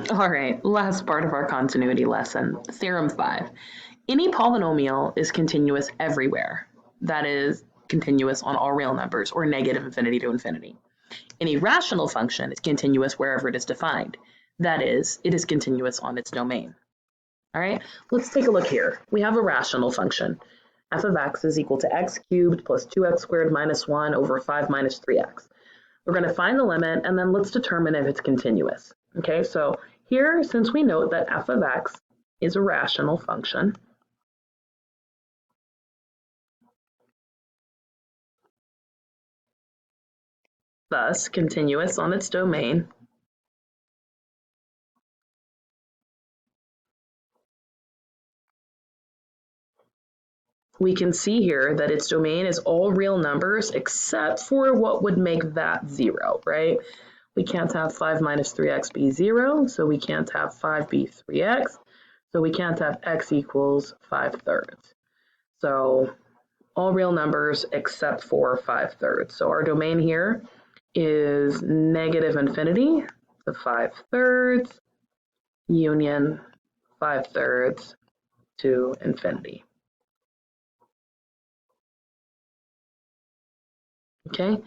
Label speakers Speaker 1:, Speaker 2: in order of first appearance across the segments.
Speaker 1: All right, last part of our continuity lesson, Theorem 5. Any polynomial is continuous everywhere. That is, continuous on all real numbers, or negative infinity to infinity. Any rational function is continuous wherever it is defined. That is, it is continuous on its domain. All right, let's take a look here. We have a rational function. F of x is equal to x cubed plus 2x squared minus 1 over 5 minus 3x. We're going to find the limit, and then let's determine if it's continuous. Okay, so here, since we note that f of x is a rational function, thus continuous on its domain, we can see here that its domain is all real numbers except for what would make that 0, right? We can't have 5 minus 3x be 0, so we can't have 5 be 3x, so we can't have x equals 5/3. So all real numbers except for 5/3. So our domain here is negative infinity to 5/3 union 5/3 to infinity. Okay,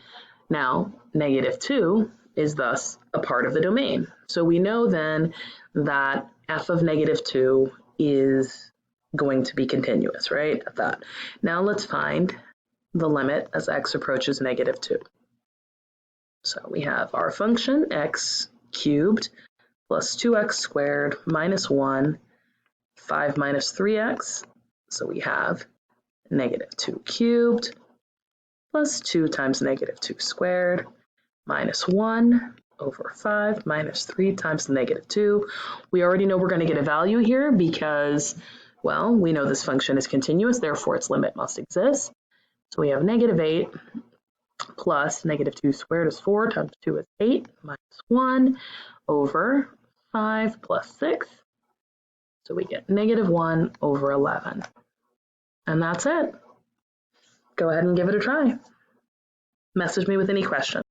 Speaker 1: now -2 is thus a part of the domain. So we know then that f of -2 is going to be continuous, right, at that. Now let's find the limit as x approaches -2. So we have our function x cubed plus 2x squared minus 1, 5 minus 3x. So we have -2 cubed plus 2 times -2 squared minus 1 over 5 minus 3 times -2. We already know we're going to get a value here because, well, we know this function is continuous, therefore its limit must exist. So we have -8 plus -2 squared is 4 times 2 is 8 minus 1 over 5 plus 6. So we get -1 over 11. And that's it. Go ahead and give it a try. Message me with any questions.